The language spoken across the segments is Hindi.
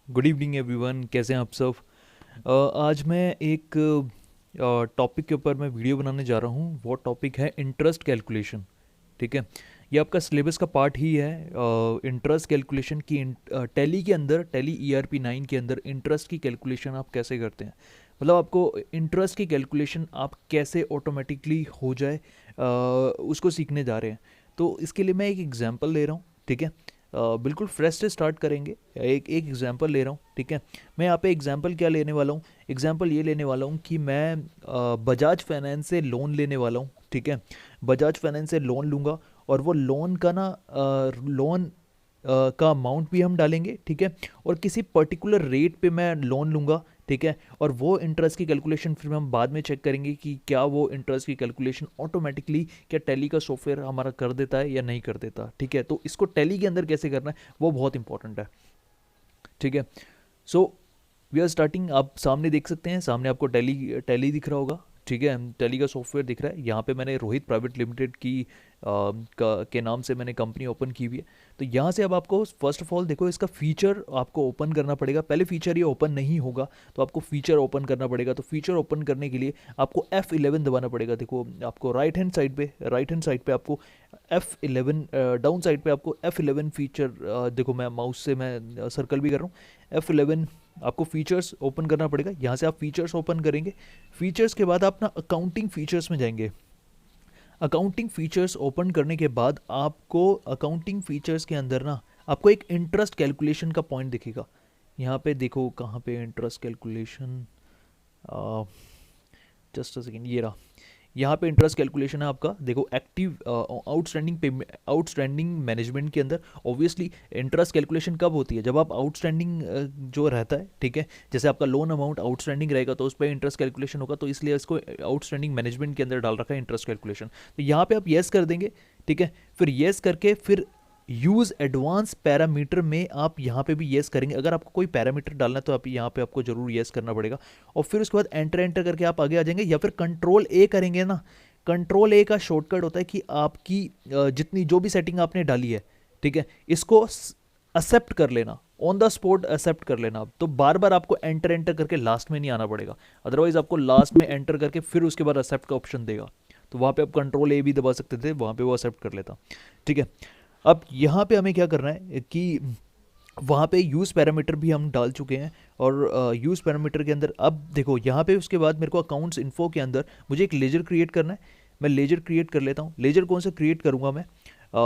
गुड इवनिंग एवरीवन, कैसे हैं आप सब। आज मैं एक टॉपिक के ऊपर मैं वीडियो बनाने जा रहा हूँ। वो टॉपिक है इंटरेस्ट कैलकुलेशन। ठीक है, ये आपका सिलेबस का पार्ट ही है। इंटरेस्ट कैलकुलेशन की टैली के अंदर, टैली ERP 9 के अंदर इंटरेस्ट की कैलकुलेशन आप कैसे करते हैं, मतलब आपको इंटरेस्ट की कैलकुलेशन आप कैसे ऑटोमेटिकली हो जाए, उसको सीखने जा रहे हैं। तो इसके लिए मैं एक एग्जांपल ले रहा हूँ। ठीक है, बिल्कुल फ्रेश से स्टार्ट करेंगे। एक एक एग्जांपल ले रहा हूँ। ठीक है, मैं यहाँ पे एग्जांपल क्या लेने वाला हूँ, एग्जांपल ये लेने वाला हूँ कि मैं बजाज फाइनेंस से लोन लेने वाला हूँ। ठीक है, बजाज फाइनेंस से लोन लूँगा और वो लोन का ना लोन का अमाउंट भी हम डालेंगे। ठीक है, और किसी पर्टिकुलर रेट पे मैं लोन लूँगा। ठीक है, और वो इंटरेस्ट की कैलकुलेशन फिर हम बाद में चेक करेंगे कि क्या वो इंटरेस्ट की कैलकुलेशन ऑटोमेटिकली क्या टैली का सॉफ्टवेयर हमारा कर देता है या नहीं कर देता। ठीक है, तो इसको टैली के अंदर कैसे करना है वो बहुत इंपॉर्टेंट है। ठीक है, सो वी आर स्टार्टिंग। आप सामने देख सकते हैं, सामने आपको टैली टैली दिख रहा होगा। ठीक है, टैली का सॉफ्टवेयर दिख रहा है। यहाँ पे मैंने रोहित प्राइवेट लिमिटेड की के नाम से मैंने कंपनी ओपन की हुई है। तो यहाँ से अब आपको फर्स्ट ऑफ ऑल देखो, इसका फीचर आपको ओपन करना पड़ेगा। पहले फीचर ये ओपन नहीं होगा तो आपको फीचर ओपन करना पड़ेगा। तो फीचर ओपन करने के लिए आपको F11 दबाना पड़ेगा। देखो आपको राइट हैंड साइड पे आपको F11, डाउन साइड पे आपको F11 फीचर, देखो मैं माउस से मैं सर्कल भी कर रहा हूँ। F11 आपको फीचर्स ओपन करना पड़ेगा। यहाँ से आप फीचर्स ओपन करेंगे। फीचर्स के बाद आप ना अकाउंटिंग फीचर्स में जाएंगे। अकाउंटिंग फीचर्स ओपन करने के बाद आपको अकाउंटिंग फीचर्स के अंदर ना आपको एक इंटरेस्ट कैलकुलेशन का पॉइंट दिखेगा। यहाँ पे देखो कहाँ पे interest calculation, just a second, ये रहा। यहाँ पे इंटरेस्ट कैलकुलेशन है आपका। देखो एक्टिव आउटस्टैंडिंग पे, आउटस्टैंडिंग मैनेजमेंट के अंदर ऑब्वियसली इंटरेस्ट कैलकुलेशन कब होती है, जब आप आउटस्टैंडिंग जो रहता है। ठीक है, जैसे आपका लोन अमाउंट आउटस्टैंडिंग रहेगा तो उस पर इंटरेस्ट कैलकुलेशन होगा, तो इसलिए इसको आउटस्टैंडिंग मैनेजमेंट के अंदर डाल रखा है इंटरेस्ट कैलकुलेशन। तो यहाँ पे आप येस कर देंगे। ठीक है, फिर येस करके फिर यूज़ एडवांस पैरामीटर में आप यहाँ पे भी येस करेंगे। अगर आपको कोई पैरामीटर डालना है तो आप यहाँ पे आपको जरूर येस करना पड़ेगा। और फिर उसके बाद एंटर एंटर करके आप आगे आ जाएंगे, या फिर कंट्रोल A करेंगे ना। कंट्रोल A का शॉर्टकट होता है कि आपकी जितनी जो भी सेटिंग आपने डाली है, ठीक है, इसको एक्सेप्ट कर लेना, ऑन द स्पॉट एक्सेप्ट कर लेना। तो बार बार आपको एंटर एंटर करके लास्ट में नहीं आना पड़ेगा, अदरवाइज आपको लास्ट में एंटर करके फिर उसके बाद एक्सेप्ट का ऑप्शन देगा। तो वहाँ पे आप कंट्रोल A भी दबा सकते थे, वहाँ पे वो एक्सेप्ट कर लेता। ठीक है, अब यहाँ पे हमें क्या करना है कि वहाँ पे यूज़ पैरामीटर भी हम डाल चुके हैं। और यूज़ पैरामीटर के अंदर अब देखो यहाँ पे उसके बाद मेरे को अकाउंट्स इन्फो के अंदर मुझे एक लेजर क्रिएट करना है। मैं लेजर क्रिएट कर लेता हूँ। लेजर कौन सा क्रिएट करूँगा मैं,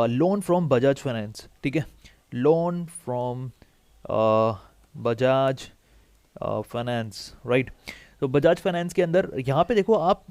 लोन फ्रॉम बजाज फाइनेंस। ठीक है, loan from Bajaj finance, right. तो बजाज फाइनेंस के अंदर यहाँ पे देखो आप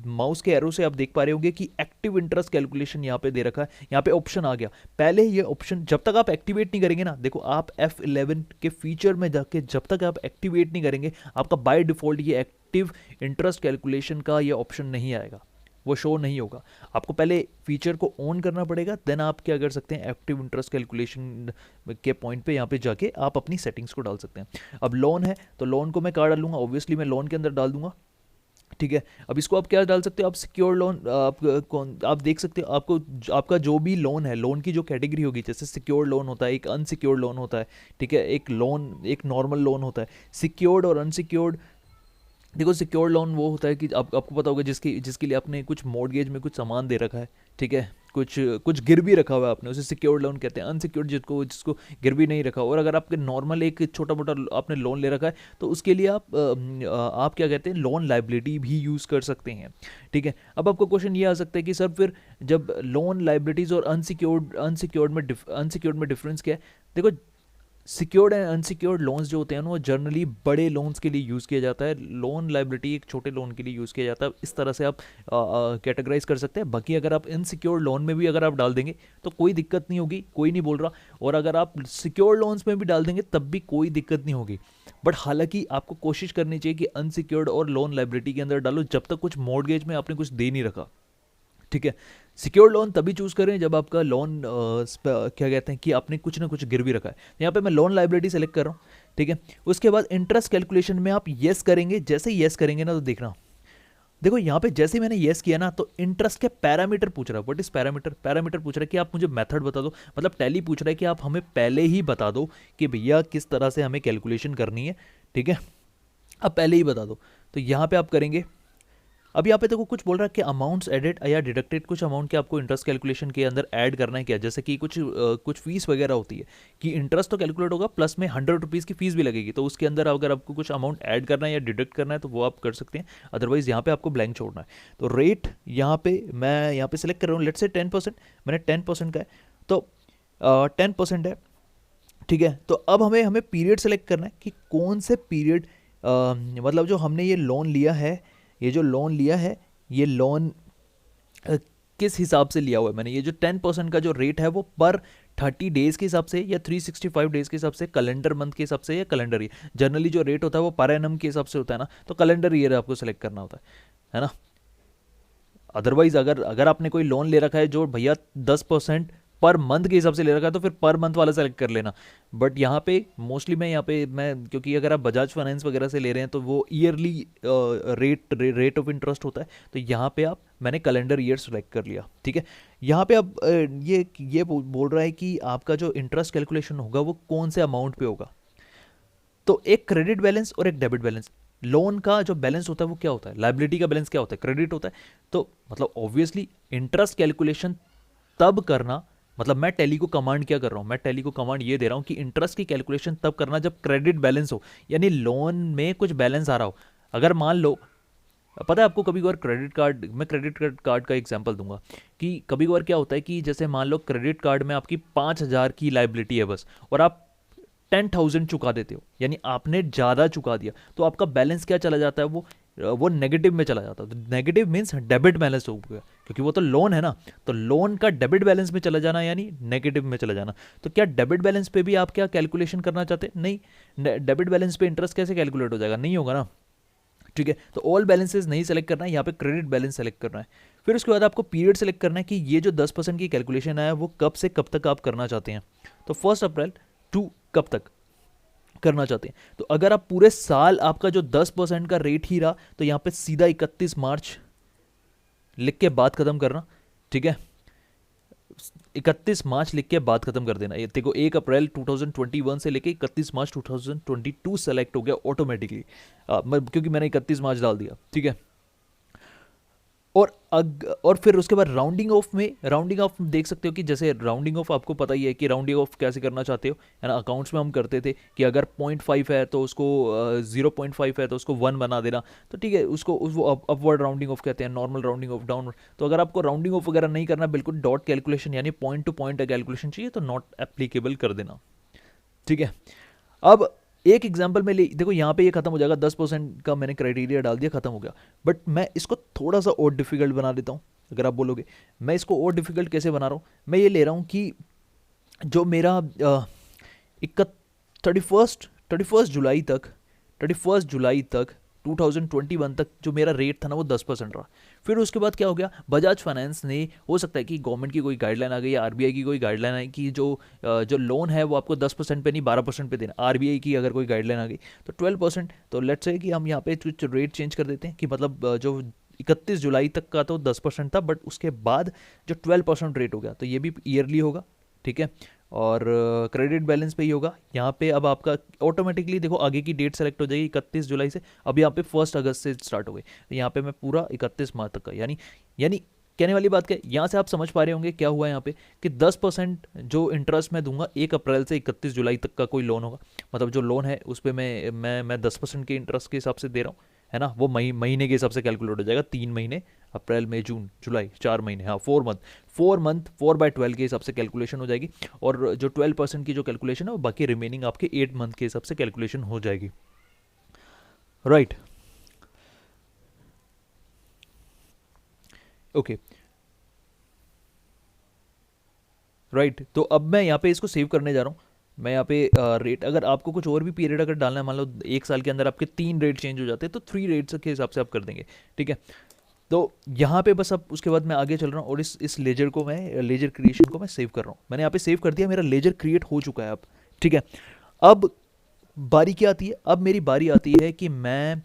माउस के एरो से आप देख पा रहे होंगे कि एक्टिव इंटरेस्ट कैलकुलेशन यहाँ पे दे रखा है। यहाँ पे ऑप्शन आ गया। पहले ये ऑप्शन जब तक आप एक्टिवेट नहीं करेंगे ना, देखो आप F11 के फीचर में जाके जब तक आप एक्टिवेट नहीं करेंगे, आपका बाय डिफॉल्ट ये एक्टिव इंटरेस्ट कैलकुलेशन का ये ऑप्शन नहीं आएगा, वो शो नहीं होगा। आपको पहले फीचर को ऑन करना पड़ेगा, देन आप क्या कर सकते हैं, एक्टिव इंटरेस्ट कैलकुलेशन के पॉइंट पे यहाँ पे जाके आप अपनी सेटिंग्स को डाल सकते हैं। अब लोन है तो लोन को मैं कहाँ डालूंगा, ऑब्वियसली मैं लोन के अंदर डाल दूंगा। ठीक है, अब इसको आप क्या डाल सकते हो, आप सिक्योर लोन, आप देख सकते हो आपको आपका जो भी लोन है, लोन की जो कैटेगरी होगी, जैसे सिक्योर लोन होता है, एक अनसिक्योर्ड लोन होता है। ठीक है, एक लोन, एक नॉर्मल लोन होता है, सिक्योर्ड और अनसिक्योर्ड। देखो सिक्योर लोन वो होता है कि आपको पता होगा जिसके लिए आपने कुछ मॉर्गेज में कुछ सामान दे रखा है। ठीक है, कुछ कुछ गिरवी रखा हुआ है आपने, उसे सिक्योर लोन कहते हैं। अनसिक्योर्ड जिसको जिसको गिरवी नहीं रखा, और अगर आपके नॉर्मल एक छोटा मोटा आपने लोन ले रखा है तो उसके लिए आप क्या कहते हैं, लोन लाइबिलिटी भी यूज़ कर सकते हैं। ठीक है, अब आपको क्वेश्चन ये आ सकता है कि सर फिर जब लोन लाइबिलिटीज़ और अनसिक्योर्ड में डिफरेंस क्या है। देखो सिक्योर्ड एंड अनसिक्योर्ड लोन्स जो होते हैं ना, वो जनरली बड़े लोन्स के लिए यूज़ किया जाता है। लोन लाइबिलिटी एक छोटे लोन के लिए यूज़ किया जाता है। इस तरह से आप कैटेगराइज कर सकते हैं। बाकी अगर आप इनसिक्योर्ड लोन में भी अगर आप डाल देंगे तो कोई दिक्कत नहीं होगी, कोई नहीं बोल रहा। और अगर आप सिक्योर्ड लोन्स में भी डाल देंगे तब भी कोई दिक्कत नहीं होगी। बट हालांकि आपको कोशिश करनी चाहिए कि अनसिक्योर्ड और लोन लाइबिलिटी के अंदर डालो जब तक कुछ मॉर्गेज में आपने कुछ दे नहीं रखा। ठीक है, सिक्योर लोन तभी चूज करें जब आपका लोन क्या कहते हैं कि आपने कुछ ना कुछ गिरवी रखा है। यहाँ पे मैं लोन लाइबिलिटी सेलेक्ट कर रहा हूँ। ठीक है, उसके बाद इंटरेस्ट कैलकुलेशन में आप येस करेंगे। जैसे ही येस करेंगे ना तो देखना देखो यहाँ पे जैसे ही मैंने येस किया ना, तो इंटरेस्ट के पैरामीटर पूछ रहा है। What is parameter? पैरामीटर पूछ रहा है कि आप मुझे मेथड बता दो, मतलब टैली पूछ रहा है कि आप हमें पहले ही बता दो कि भैया किस तरह से हमें कैलकुलेशन करनी है, ठीक है, आप पहले ही बता दो। तो यहाँ पे आप करेंगे। अब यहाँ पे देखो कुछ बोल रहा है कि अमाउंट्स एडेड या डिडक्टेड, कुछ अमाउंट के आपको इंटरेस्ट कैलकुलेशन के अंदर ऐड करना है क्या, जैसे कि कुछ फीस वगैरह होती है कि इंटरेस्ट तो कैलकुलेट होगा प्लस में 100 रुपीज़ की फीस भी लगेगी, तो उसके अंदर अगर आपको कुछ अमाउंट ऐड करना है या डिडक्ट करना है तो वो आप कर सकते हैं, अदरवाइज यहाँ पे आपको ब्लैंक छोड़ना है। तो रेट यहाँ पे मैं यहाँ पे सेलेक्ट कर रहा हूँ, लेट्स से 10%, मैंने 10% का है, तो 10% है, ठीक है। तो अब हमें हमें पीरियड सेलेक्ट करना है कि कौन से पीरियड, मतलब जो हमने ये लोन लिया है, ये जो लोन लिया है, ये लोन किस हिसाब से लिया हुआ है मैंने। ये जो 10% का जो रेट है वो पर 30 डेज़ के हिसाब से या 365 डेज़ के हिसाब से, कैलेंडर मंथ के हिसाब से या कैलेंडर ईयर। जनरली जो रेट होता है वो पर एनम के हिसाब से होता है ना, तो कैलेंडर ईयर आपको सेलेक्ट करना होता है ना। अदरवाइज अगर अगर आपने कोई लोन ले रखा है जो भैया 10% पर मंथ के हिसाब से ले रखा है तो फिर पर मंथ वाला सेलेक्ट कर लेना। बट यहाँ पे मोस्टली मैं क्योंकि अगर आप बजाज फाइनेंस वगैरह से ले रहे हैं तो वो ईयरली रेट ऑफ इंटरेस्ट होता है, तो यहाँ पे मैंने कैलेंडर ईयर सेलेक्ट कर लिया, ठीक है। यहाँ पे अब ये बोल रहा है कि आपका जो इंटरेस्ट कैलकुलेशन होगा वो कौन से अमाउंट पे होगा। तो एक क्रेडिट बैलेंस और एक डेबिट बैलेंस। लोन का जो बैलेंस होता है वो क्या होता है, लाइबिलिटी का बैलेंस क्या होता है, क्रेडिट होता है। तो मतलब ऑब्वियसली इंटरेस्ट कैलकुलेशन तब करना, मतलब मैं टैली को कमांड क्या कर रहा हूँ, मैं टैली को कमांड ये दे रहा हूँ कि इंटरेस्ट की कैलकुलेशन तब करना जब क्रेडिट बैलेंस हो, यानी लोन में कुछ बैलेंस आ रहा हो। अगर मान लो, पता है आपको, कभी कभार क्रेडिट कार्ड, मैं क्रेडिट कार्ड का एग्जांपल दूंगा कि कभी कभार क्या होता है कि जैसे मान लो क्रेडिट कार्ड में आपकी 5,000 की लाइबिलिटी है बस, और आप 10,000 चुका देते हो, यानी आपने ज़्यादा चुका दिया, तो आपका बैलेंस क्या चला जाता है, वो नेगेटिव में चला जाता है। तो नेगेटिव मीन्स डेबिट बैलेंस हो गया, क्योंकि वो तो लोन है ना, तो लोन का डेबिट बैलेंस में चला जाना यानी नेगेटिव में चला जाना। तो क्या डेबिट बैलेंस पे भी आप क्या कैलकुलेशन करना चाहते हैं? नहीं, डेबिट बैलेंस पे इंटरेस्ट कैसे कैलकुलेट हो जाएगा, नहीं होगा ना, ठीक है। तो ऑल बैलेंसेस नहीं सेलेक्ट करना है, यहाँ पे क्रेडिट बैलेंस सेलेक्ट करना है। फिर उसके बाद आपको पीरियड सेलेक्ट करना है कि ये जो 10% की कैलकुलेशन है वो कब से कब तक आप करना चाहते हैं। तो 1 अप्रैल टू कब तक करना चाहते हैं। तो अगर आप पूरे साल आपका जो 10% का रेट ही रहा, तो यहाँ पे सीधा 31 मार्च लिख के बात खत्म करना, ठीक है। 31 मार्च लिख के बात खत्म कर देना। ये देखो 1 अप्रैल 2021 से लेके 31 मार्च 2022 सेलेक्ट हो गया ऑटोमेटिकली, क्योंकि मैंने 31 मार्च डाल दिया, ठीक है। और फिर उसके बाद राउंडिंग ऑफ देख सकते हो कि जैसे राउंडिंग ऑफ आपको पता ही है कि राउंडिंग ऑफ कैसे करना चाहते हो, है ना। अकाउंट्स में हम करते थे कि अगर 0.5 है तो उसको 0.5 है तो उसको 1 बना देना, तो ठीक है, उसको वो अपवर्ड राउंडिंग ऑफ कहते हैं, नॉर्मल राउंडिंग ऑफ डाउनवर्ड। तो अगर आपको राउंडिंग ऑफ वगैरह नहीं करना, बिल्कुल डॉट कैलकुलेशन यानी पॉइंट टू पॉइंट कैलकुलेशन चाहिए, तो नॉट एप्लीकेबल कर देना, ठीक है। अब एक एग्जाम्पल में देखो यहाँ पे ये खत्म हो जाएगा, 10% का मैंने क्राइटेरिया डाल दिया, खत्म हो गया। बट मैं इसको थोड़ा सा और डिफिकल्ट बना देता हूँ। अगर आप बोलोगे मैं इसको और डिफिकल्ट कैसे बना रहा हूँ, मैं ये ले रहा हूँ कि जो मेरा 31 जुलाई तक 2021 तक जो मेरा रेट था ना वो 10% रहा। फिर उसके बाद क्या हो गया, बजाज फाइनेंस ने, हो सकता है कि गवर्नमेंट की कोई गाइडलाइन आ गई या आरबीआई की कोई गाइडलाइन आई कि जो लोन है वो आपको 10% पे नहीं 12% पे देना। आरबीआई की अगर कोई गाइडलाइन आ गई तो 12%। तो लेट्स से कि हम यहाँ पे कुछ रेट चेंज कर देते हैं कि मतलब जो 31 जुलाई तक का तो 10% था, बट उसके बाद जो 12% रेट हो गया, तो ये भी ईयरली होगा, ठीक है। और क्रेडिट बैलेंस पे ही होगा। यहाँ पे अब आपका ऑटोमेटिकली देखो आगे की डेट सेलेक्ट हो जाएगी 31 जुलाई से, अब यहाँ पे 1 अगस्त से स्टार्ट हो गई, तो यहाँ पे मैं पूरा 31 मार्च तक का, यानी कहने वाली बात क्या, यहाँ से आप समझ पा रहे होंगे क्या हुआ यहाँ पे कि 10% जो इंटरेस्ट मैं दूंगा 1 अप्रैल से 31 जुलाई तक का कोई लोन होगा, मतलब जो लोन है उस पर मैं 10% के इंटरेस्ट के हिसाब से दे रहा हूँ, है ना। वो महीने के हिसाब से कैलकुलेट हो जाएगा, 3 महीने, अप्रैल मई जून जुलाई, 4 महीने, हाँ 4 बाय 12 के हिसाब से कैलकुलेशन हो जाएगी। और जो 12% की जो कैलकुलेशन है वो बाकी रिमेनिंग आपके 8 मंथ के हिसाब से कैलकुलेशन हो जाएगी, राइट। Okay, right. तो अब मैं यहाँ पे इसको सेव करने जा रहा हूँ। मैं यहाँ पे रेट, अगर आपको कुछ और भी पीरियड अगर डालना है, मान लो 1 साल के अंदर आपके 3 रेट चेंज हो जाते हैं, तो 3 रेट्स के हिसाब से आप कर देंगे, ठीक है। तो यहाँ पे बस अब उसके बाद मैं आगे चल रहा हूँ और इस लेजर क्रिएशन को मैं सेव कर रहा हूँ। मैंने यहाँ पे सेव कर दिया, मेरा लेजर क्रिएट हो चुका है अब, ठीक है। अब बारी क्या आती है, अब मेरी बारी आती है कि मैं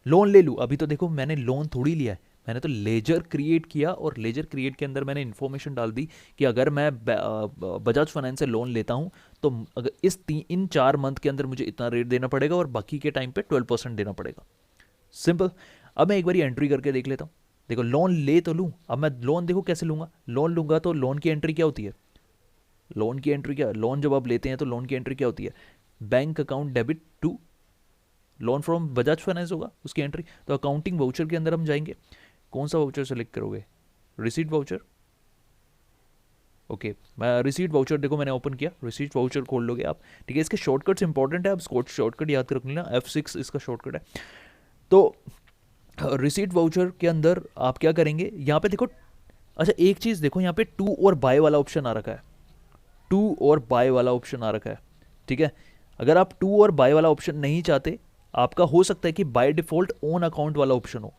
लोन ले लूँ, अभी तो देखो मैंने लोन थोड़ी लिया है, मैंने तो लेजर क्रिएट किया और लेजर क्रिएट के अंदर मैंने इन्फॉर्मेशन डाल दी कि अगर मैं बजाज फाइनेंस से लोन लेता हूँ तो अगर इन 4 मंथ के अंदर मुझे इतना रेट देना पड़ेगा और बाकी के टाइम पे 12% देना पड़ेगा। सिंपल। अब मैं एक बार एंट्री करके देख लेता हूँ। देखो लोन ले तो लूँ, अब मैं लोन देखो कैसे लूँगा, लोन लूँगा तो लोन की एंट्री क्या होती है, लोन की एंट्री क्या, लोन जब आप लेते हैं तो लोन की एंट्री क्या होती है, bank account debit to loan from Bajaj finance होगा उसकी एंट्री। तो अकाउंटिंग वाउचर के अंदर हम जाएंगे, कौन सा वाउचर सेलेक्ट करोगे, रिसीट वाउचर। ओके मैं रिसीट वाउचर देखो मैंने ओपन किया, रिसीट वाउचर खोल लोगे आप। ठीक है, इसके शॉर्टकट्स इंपॉर्टेंट है, आप शॉर्टकट याद कर रख लेना, F6 इसका शॉर्टकट है। तो रिसीट वाउचर के अंदर आप क्या करेंगे, यहाँ पे देखो, अच्छा एक चीज़ देखो, यहाँ पे टू और बाय वाला ऑप्शन आ रखा है, टू और बाय वाला ऑप्शन आ रखा है। ठीक है, अगर आप टू और बाय वाला ऑप्शन नहीं चाहते, आपका हो सकता है कि बाय डिफॉल्ट ओन अकाउंट वाला ऑप्शन हो।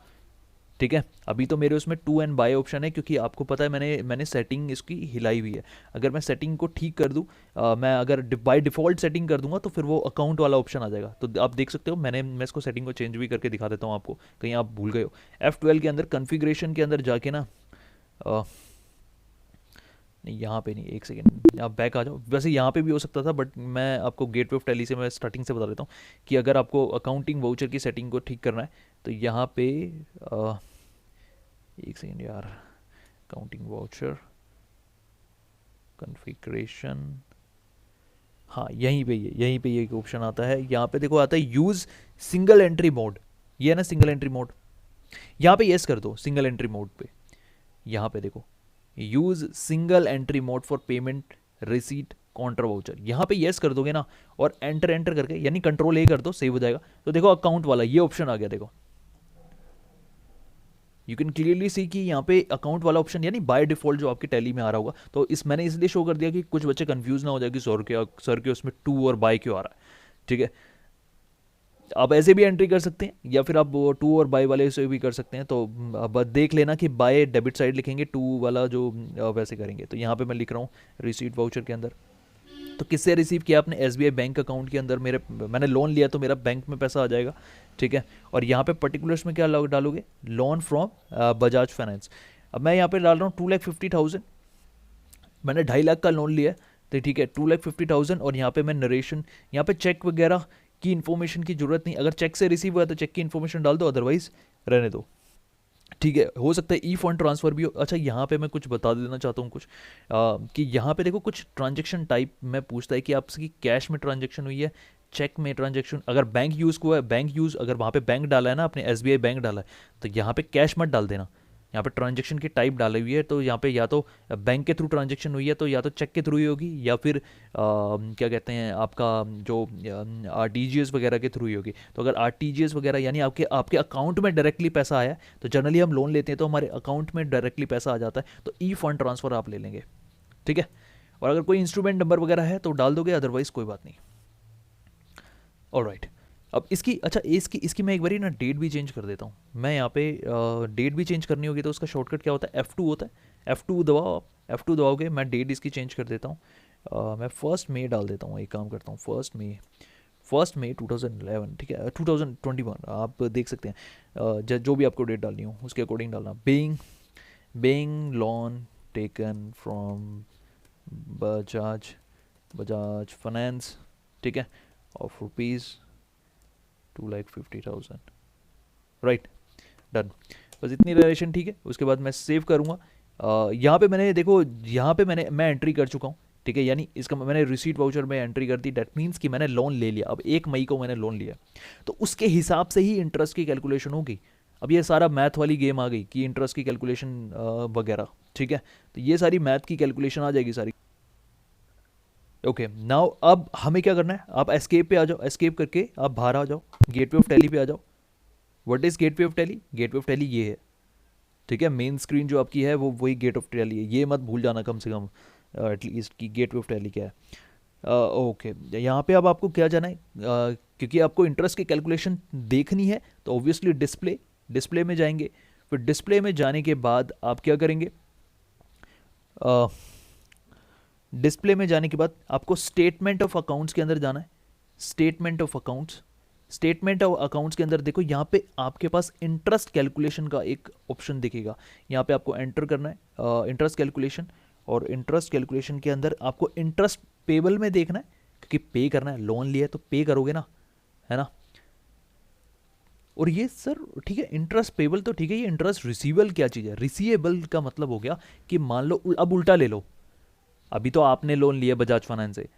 ठीक है, अभी तो मेरे उसमें टू एंड बाय ऑप्शन है, क्योंकि आपको पता है मैंने सेटिंग इसकी हिलाई हुई है। अगर मैं सेटिंग को ठीक कर दूं, मैं अगर बाय डिफ़ॉल्ट सेटिंग कर दूंगा तो फिर वो अकाउंट वाला ऑप्शन आ जाएगा। तो आप देख सकते हो, मैं इसको सेटिंग को चेंज भी करके दिखा देता हूँ आपको, कहीं आप भूल गए हो। F12 के अंदर कन्फिग्रेशन के अंदर जाके ना, अ, नहीं यहाँ पे नहीं, एक सेकेंड आप बैक आ जाओ। वैसे यहाँ पे भी हो सकता था, बट मैं आपको गेटवे ऑफ टैली से मैं स्टार्टिंग से बता देता हूँ कि अगर आपको अकाउंटिंग वाउचर की सेटिंग को ठीक करना है तो यहाँ पे एक सेकेंड यार, अकाउंटिंग वाउचर कॉन्फ़िगरेशन, हाँ यहीं पे ये एक ऑप्शन आता है। यहाँ पे देखो आता है यूज़ सिंगल एंट्री मोड, ये है ना सिंगल एंट्री मोड, यहाँ पे यस कर दो सिंगल एंट्री मोड पे। यहाँ पे देखो use single entry mode for payment receipt counter voucher, यहाँ पे यस कर दोगे ना, और एंटर एंटर करके यानी कंट्रोल ए कर दो, सेव हो जाएगा। तो देखो अकाउंट वाला ये ऑप्शन आ गया, देखो यू कैन क्लियरली सी कि यहाँ पे अकाउंट वाला ऑप्शन यानी बाय डिफॉल्ट जो आपके टैली में आ रहा होगा। तो इस मैंने इसलिए शो कर दिया कि कुछ बच्चे कंफ्यूज ना हो जाए कि सर के उसमें टू और बाय क्यों आ रहा है। ठीक है, आप ऐसे भी एंट्री कर सकते हैं या फिर आप टू और बाय वाले से भी कर सकते हैं। तो अब देख लेना कि बाय डेबिट साइड लिखेंगे, टू वाला जो वैसे करेंगे। तो यहाँ पे मैं लिख रहा हूँ रिसीट वाउचर के अंदर, तो किससे रिसीव किया आपने, SBI बैंक अकाउंट के अंदर, मैंने लोन लिया तो मेरा बैंक में पैसा आ जाएगा। ठीक है, और यहाँ पे पर्टिकुलर्स में क्या डालोगे, लोन फ्रॉम बजाज फाइनेंस। अब मैं यहाँ पे डाल रहा हूँ 2,50,000, मैंने 2.5 लाख का लोन लिया है। तो ठीक है 2,50,000, और यहाँ पे मैं नरेशन, यहाँ पे चेक वगैरह की इन्फॉर्मेशन की जरूरत नहीं, अगर चेक से रिसीव हुआ तो चेक की इन्फॉर्मेशन डाल दो, अदरवाइज रहने दो। ठीक है, हो सकता है ई फंड ट्रांसफ़र भी हो। अच्छा यहाँ पे मैं कुछ बता देना चाहता हूँ कुछ, कि यहाँ पे देखो कुछ ट्रांजैक्शन टाइप में पूछता है कि आपकी कैश में ट्रांजैक्शन हुई है, चेक में ट्रांजैक्शन, अगर बैंक यूज़ हुआ है, बैंक यूज़ अगर वहाँ पे बैंक डाला है ना, आपने SBI बैंक डाला है, तो यहाँ पे कैश मत डाल देना। यहाँ पे ट्रांजैक्शन की टाइप डाली हुई है, तो यहाँ पे या तो बैंक के थ्रू ट्रांजैक्शन हुई है, तो या तो चेक के थ्रू ही होगी, या फिर क्या कहते हैं आपका जो RTGS वगैरह के थ्रू ही होगी। तो अगर RTGS वगैरह यानी आपके आपके अकाउंट में डायरेक्टली पैसा आया, तो जनरली हम लोन लेते हैं तो हमारे अकाउंट में डायरेक्टली पैसा आ जाता है, तो ई फंड ट्रांसफ़र आप ले लेंगे। ठीक है, और अगर कोई इंस्ट्रूमेंट नंबर वगैरह है तो डाल दोगे, अदरवाइज कोई बात नहीं। ऑलराइट, अब इसकी अच्छा इसकी इसकी मैं एक बारी ना डेट भी चेंज कर देता हूँ। मैं यहाँ पे डेट भी चेंज करनी होगी तो उसका शॉर्टकट क्या होता है, F2 होता है। F2 दबाओ आप, F2 दबाओगे, मैं डेट इसकी चेंज कर देता हूँ। मैं 1 मई डाल देता हूँ, एक काम करता हूँ 1 मई 2011। ठीक है 2021 आप देख सकते हैं, जो भी आपको डेट डालनी हो उसके अकॉर्डिंग डालना। Being loan taken from Bajaj Bajaj finance, ठीक है, ऑफ ₹2,50,000, राइट, डन। बस इतनी रिलेशन ठीक है। उसके बाद मैं सेव करूँगा। यहाँ पे मैंने देखो, यहाँ पे मैं एंट्री कर चुका हूँ। ठीक है, यानी इसका मैंने रिसीट वाउचर में एंट्री कर दी, डेट मीन्स कि मैंने लोन ले लिया। अब 1 मई को मैंने लोन लिया, तो उसके हिसाब से ही इंटरेस्ट की कैलकुलेशन होगी। अब ये सारा मैथ वाली गेम आ गई कि इंटरेस्ट की कैलकुलेशन वगैरह। ठीक है, तो ये सारी मैथ की कैलकुलेशन आ जाएगी सारी। ओके नाउ अब हमें क्या करना है, आप एस्केप पे आ जाओ, एस्केप करके आप बाहर आ जाओ, गेटवे ऑफ टैली पे आ जाओ। What is gateway of tally, gateway of tally ये है। ठीक है, मेन स्क्रीन जो आपकी है वो वही गेट ऑफ टैली है, ये मत भूल जाना कम से कम एटलीस्ट कि गेटवे ऑफ टैली क्या है। ओके यहाँ पे अब आपको क्या जाना है, क्योंकि आपको इंटरेस्ट की कैलकुलेशन देखनी है तो ऑब्वियसली डिस्प्ले में जाएंगे। फिर डिस्प्ले में जाने के बाद आप क्या करेंगे, डिस्प्ले में जाने के बाद आपको स्टेटमेंट ऑफ अकाउंट्स के अंदर जाना है। Statement of accounts, statement of accounts के अंदर देखो यहाँ पे आपके पास इंटरेस्ट कैलकुलेशन का एक ऑप्शन दिखेगा, यहाँ पे आपको एंटर करना है इंटरेस्ट कैलकुलेशन, और इंटरेस्ट कैलकुलेशन के अंदर आपको इंटरेस्ट पेबल में देखना है, क्योंकि पे करना है, लोन लिया है तो पे करोगे ना, है ना। और ये सर ठीक है इंटरेस्ट पेबल तो ठीक है, ये इंटरेस्ट रिसीवेबल क्या चीज़ है? रिसीवेबल का मतलब हो गया कि मान लो अब उल्टा ले लो, अभी तो आपने लोन लिया बजाज फाइनेंस से,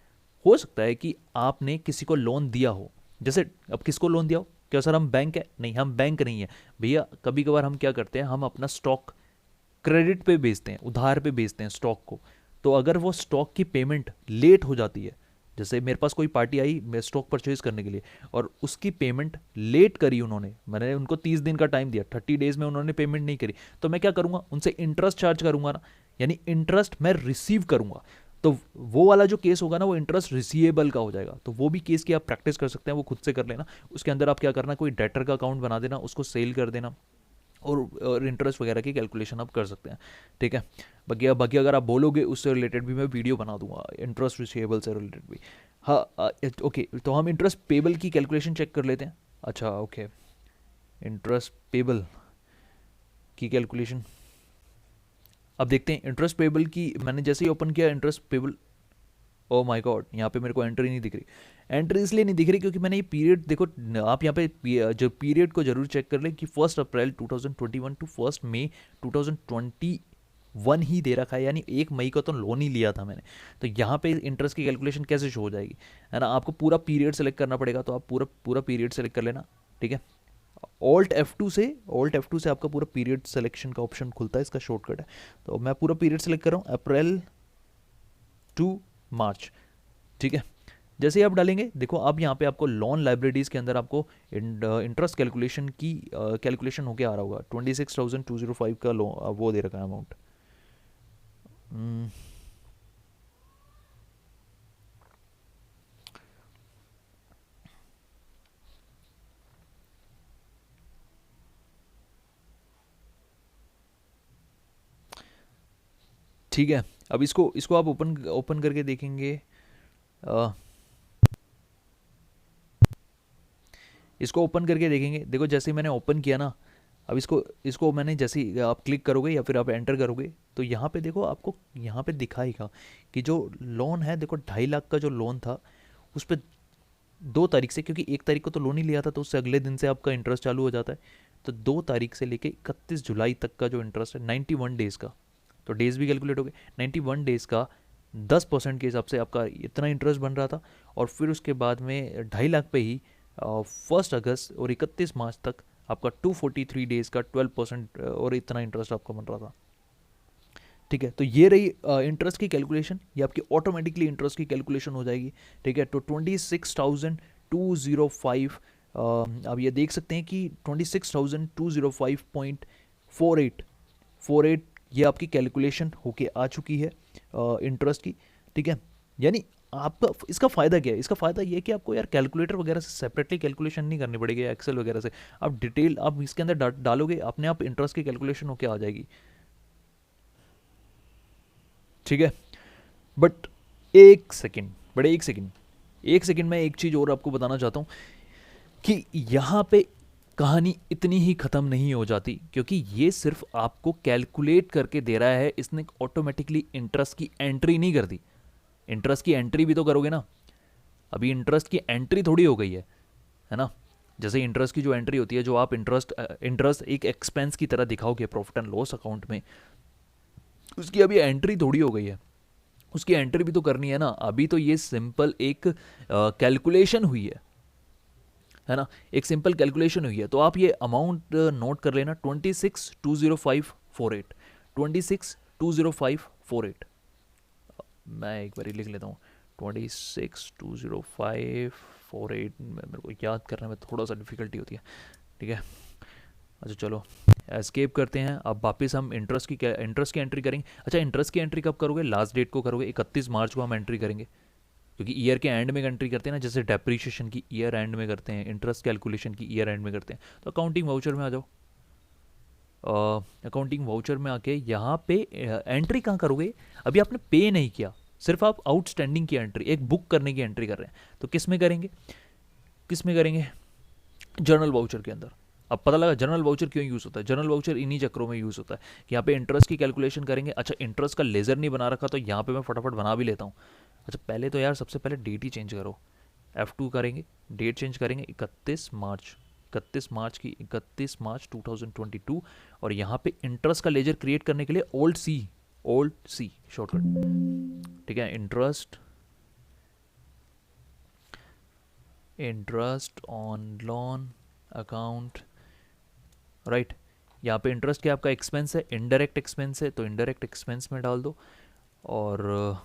हो सकता है कि आपने किसी को लोन दिया हो, जैसे अब किसको लोन दिया हो, क्या सर हम बैंक है? नहीं, हम बैंक नहीं है भैया। कभी कभार हम क्या करते हैं, हम अपना स्टॉक क्रेडिट पे बेचते हैं, उधार पे बेचते हैं स्टॉक को। तो अगर वो स्टॉक की पेमेंट लेट हो जाती है, जैसे मेरे पास कोई पार्टी आई मैं स्टॉक परचेज करने के लिए और उसकी पेमेंट लेट करी उन्होंने, मैंने उनको 30 दिन का टाइम दिया, 30 डेज में उन्होंने पेमेंट नहीं करी, तो मैं क्या करूंगा, उनसे इंटरेस्ट चार्ज करूंगा ना, यानी इंटरेस्ट मैं रिसीव करूंगा। तो वो वाला जो केस होगा ना वो इंटरेस्ट रिसीवेबल का हो जाएगा। तो वो भी केस की आप प्रैक्टिस कर सकते हैं, वो खुद से कर लेना। उसके अंदर आप क्या करना, कोई डेटर का अकाउंट बना देना, उसको सेल कर देना, और इंटरेस्ट वगैरह की कैलकुलेशन आप कर सकते हैं, ठीक है। बाकी अगर आप बोलोगे उससे रिलेटेड भी मैं वीडियो बना दूंगा, इंटरेस्ट रिसीवेबल से रिलेटेड भी। हाँ ओके, तो हम इंटरेस्ट पेबल की कैलकुलेशन चेक कर लेते हैं। अच्छा ओके, इंटरेस्ट पेबल की कैलकुलेशन अब देखते हैं। इंटरेस्ट पेबल की मैंने जैसे ही ओपन किया interest payable, oh my God, यहाँ पे मेरे को एंट्री नहीं दिख रही। एंट्री इसलिए नहीं दिख रही क्योंकि मैंने ये पीरियड देखो, आप यहाँ पे जो पीरियड को जरूर चेक कर लें कि 1 अप्रैल 2021 टू 1 मई 2021 ही दे रखा है, यानी 1 मई को तो लोन ही लिया था मैंने। तो यहाँ पे इंटरेस्ट की कैलकुलेशन कैसे शो हो जाएगी, है ना। आपको पूरा पीरियड सेलेक्ट करना पड़ेगा, तो आप पूरा पीरियड सेलेक्ट कर लेना, ठीक है। ऑल्ट F2 से आपका पूरा पीरियड सिलेक्शन का ऑप्शन खुलता है, इसका शॉर्टकट है। तो मैं पूरा पीरियड सेलेक्ट कर रहा हूँ, अप्रैल टू मार्च, ठीक है। जैसे ही आप डालेंगे देखो, अब यहाँ पे आपको लोन लाइब्रेरीज के अंदर आपको इंटरेस्ट कैलकुलेशन की कैलकुलेशन होके आ रहा होगा। 26,205 का लोन वो दे रखा है अमाउंट। ठीक है, अब इसको आप ओपन करके देखेंगे। इसको ओपन करके देखेंगे, देखो जैसे ही मैंने ओपन किया ना, अब इसको मैंने जैसे ही आप क्लिक करोगे या फिर आप एंटर करोगे तो यहाँ पे देखो, आपको यहाँ पे दिखाएगा कि जो लोन है, देखो 2.5 लाख का जो लोन था उस पर 2 तारीख से, क्योंकि 1 तारीख को तो लोन ही लिया था तो उससे अगले दिन से आपका इंटरेस्ट चालू हो जाता है। तो 2 तारीख से लेके 31 जुलाई तक का जो इंटरेस्ट है 91 डेज़ का, तो डेज़ भी कैलकुलेट हो गए, 91 डेज़ का 10% के हिसाब से आपका इतना इंटरेस्ट बन रहा था। और फिर उसके बाद में 2.5 लाख पे ही 1 अगस्त और 31 मार्च तक आपका 243 डेज़ का 12% और इतना इंटरेस्ट आपका बन रहा था, ठीक है। तो ये रही इंटरेस्ट की कैलकुलेशन, ये आपकी ऑटोमेटिकली इंटरेस्ट की कैलकुलेशन हो जाएगी, ठीक है। तो 26,205 अब ये देख सकते हैं कि 26,205.48 ये आपकी कैलकुलेशन होके आ चुकी है इंटरेस्ट की, ठीक है। यानी आपका इसका फ़ायदा क्या है, इसका फ़ायदा ये है कि आपको यार कैलकुलेटर वगैरह से सेपरेटली कैलकुलेशन नहीं करनी पड़ेगी, एक्सेल वगैरह से आप डिटेल आप इसके अंदर डालोगे, अपने आप इंटरेस्ट की कैलकुलेशन होके आ जाएगी, ठीक है। बट एक सेकंड मैं एक चीज़ और आपको बताना चाहता हूँ कि यहाँ पे कहानी इतनी ही ख़त्म नहीं हो जाती, क्योंकि ये सिर्फ आपको कैलकुलेट करके दे रहा है, इसने ऑटोमेटिकली इंटरेस्ट की एंट्री नहीं कर दी। इंटरेस्ट की एंट्री भी तो करोगे ना, अभी इंटरेस्ट की एंट्री थोड़ी हो गई है ना। जैसे इंटरेस्ट की जो एंट्री होती है, जो आप इंटरेस्ट एक एक्सपेंस की तरह दिखाओगे प्रॉफिट एंड लॉस अकाउंट में, उसकी अभी एंट्री थोड़ी हो गई है, उसकी एंट्री भी तो करनी है ना। अभी तो ये सिंपल एक कैलकुलेशन हुई है ना, एक सिंपल कैलकुलेशन हुई है। तो आप ये अमाउंट नोट कर लेना, 26,205.48, 26,205.48। मैं एक बार लिख लेता हूँ, 26,205.48, मेरे को याद करने में थोड़ा सा डिफिकल्टी होती है, ठीक है। अच्छा चलो एस्केप करते हैं, अब वापस हम इंटरेस्ट की एंट्री करेंगे। अच्छा इंटरेस्ट की एंट्री कब करोगे, लास्ट डेट को करोगे, 31 मार्च को हम एंट्री करेंगे, क्योंकि ईयर के एंड में एंट्री करते हैं ना, जैसे डेप्रीशिएशन की ईयर एंड में करते हैं, इंटरेस्ट कैलकुलेशन की ईयर एंड में करते हैं। तो अकाउंटिंग वाउचर में आ जाओ, अकाउंटिंग वाउचर में आके यहाँ पे एंट्री कहाँ करोगे, अभी आपने पे नहीं किया, सिर्फ आप आउटस्टैंडिंग की एंट्री, एक बुक करने की एंट्री कर रहे हैं। तो किस में करेंगे, जर्नल वाउचर के अंदर। अब पता लगा जर्नल वाउचर क्यों यूज़ होता है। जर्नल वाउचर इन्हीं चक्रों में यूज़ होता है कि यहाँ पे इंटरेस्ट की कैलकुलेशन करेंगे। अच्छा, इंटरेस्ट का लेज़र नहीं बना रखा तो यहाँ पे मैं फटाफट बना भी लेता हूँ। अच्छा, पहले तो यार सबसे पहले डेट ही चेंज करो। F2 करेंगे, डेट चेंज करेंगे 31 मार्च, 31 मार्च 2022। और यहाँ पे इंटरेस्ट का लेजर क्रिएट करने के लिए ओल्ड सी शॉर्टकट, ठीक है। Interest on loan account, right. यहाँ पे इंटरेस्ट क्या आपका एक्सपेंस है, इनडायरेक्ट एक्सपेंस है, तो इनडायरेक्ट एक्सपेंस में डाल दो। और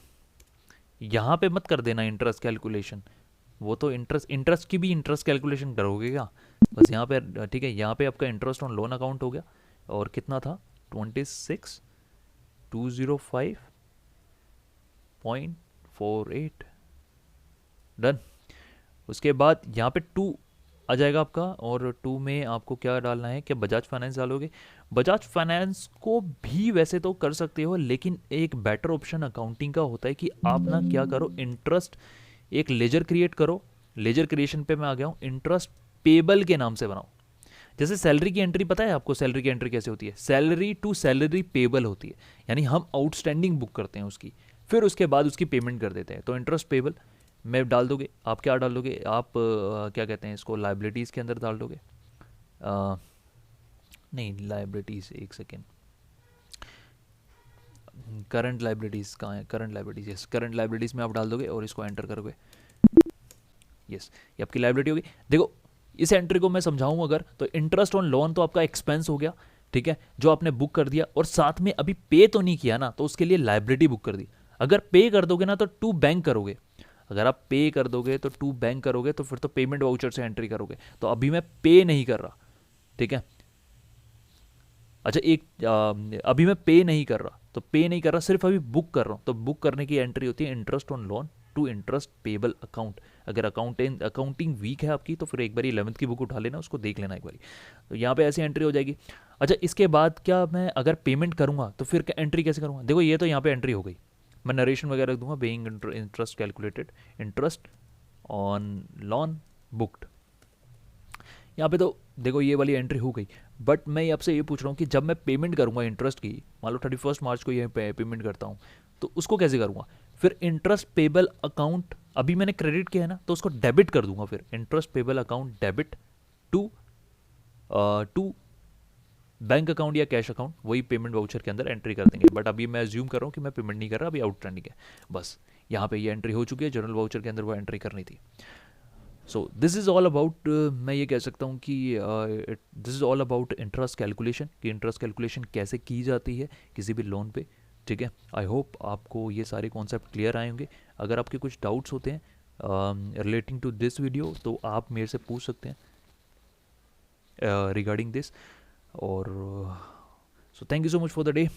यहाँ पे मत कर देना इंटरेस्ट कैलकुलेशन, वो तो इंटरेस्ट की भी इंटरेस्ट कैलकुलेशन करोगे क्या, बस यहाँ पे, ठीक है। यहाँ पे आपका इंटरेस्ट ऑन लोन अकाउंट हो गया, और कितना था, 26,205.48, डन। उसके बाद यहाँ पे 2 आ जाएगा आपका, और 2 में आपको क्या डालना है, क्या बजाज फाइनेंस डालोगे। बजाज फाइनेंस को भी वैसे तो कर सकते हो, लेकिन एक बेटर ऑप्शन अकाउंटिंग का होता है कि आप ना क्या करो, इंटरेस्ट एक लेजर क्रिएट करो। लेजर क्रिएशन पे मैं आ गया हूँ, इंटरेस्ट पेबल के नाम से बनाओ। जैसे सैलरी की एंट्री, पता है आपको सैलरी की एंट्री कैसे होती है, सैलरी टू सैलरी पेबल होती है, यानी हम आउटस्टैंडिंग बुक करते हैं उसकी, फिर उसके बाद उसकी पेमेंट कर देते हैं। तो इंटरेस्ट पेबल में डाल दोगे आप, क्या डाल दोगे आप, क्या कहते हैं इसको, लाइबिलिटीज़ के अंदर डाल दोगे। नहीं, लाइबिलिटीज़, एक सेकेंड, करंट लाइबिलिटीज़ कहाँ है, current liabilities, yes, current liabilities में आप डाल दोगे और इसको एंटर करोगे। यस, ये आपकी लाइबिलिटी होगी। देखो, इस एंट्री को मैं समझाऊं अगर, तो इंटरेस्ट ऑन लोन तो आपका एक्सपेंस हो गया, ठीक है, जो आपने बुक कर दिया, और साथ में अभी पे तो नहीं किया ना, तो उसके लिए लाइबिलिटी बुक कर दी। अगर पे कर दोगे ना तो टू बैंक करोगे, अगर आप पे कर दोगे तो टू बैंक करोगे, तो फिर तो पेमेंट वाउचर से एंट्री करोगे। तो अभी मैं पे नहीं कर रहा, ठीक है। अच्छा, अभी मैं पे नहीं कर रहा, तो पे नहीं कर रहा, सिर्फ अभी बुक कर रहा हूँ, तो बुक करने की एंट्री होती है interest on loan to interest payable account. अगर अकाउंटिंग वीक है आपकी, तो फिर एक बार 11th की बुक उठा लेना, उसको देख लेना एक बार। तो यहाँ पे ऐसी एंट्री हो जाएगी। अच्छा, इसके बाद क्या मैं अगर पेमेंट करूँगा तो फिर एंट्री कैसे करूँगा, देखो ये तो यहाँ पे एंट्री हो गई। मैं नरेशन वगैरह रख दूंगा, being interest calculated, interest on loan booked. यहाँ पे तो देखो ये वाली एंट्री हो गई। बट मैं आपसे ये पूछ रहा हूँ कि जब मैं पेमेंट करूँगा इंटरेस्ट की, मान लो 31 मार्च को ये पेमेंट करता हूँ, तो उसको कैसे करूँगा, फिर इंटरेस्ट पेबल अकाउंट, अभी मैंने क्रेडिट किया है ना, तो उसको डेबिट कर दूंगा, फिर interest payable account debit to to bank account या कैश अकाउंट, वही पेमेंट वाउचर के अंदर एंट्री कर देंगे। बट अभी मैं अज्यूम कर रहा हूँ कि मैं पेमेंट नहीं कर रहा, अभी आउटस्टैंडिंग है, बस यहाँ पे ये एंट्री हो चुकी है, जनरल वाउचर के अंदर वो एंट्री करनी थी। So this is all about, मैं ये कह सकता हूँ कि this is all about interest calculation, कि इंटरेस्ट कैलकुलेशन कैसे की जाती है किसी भी लोन पे, ठीक है। आई होप आपको ये सारे कॉन्सेप्ट क्लियर आए होंगे। अगर आपके कुछ डाउट्स होते हैं रिलेटिंग टू दिस वीडियो, तो आप मेरे से पूछ सकते हैं रिगार्डिंग दिस। और so thank you so much for the day.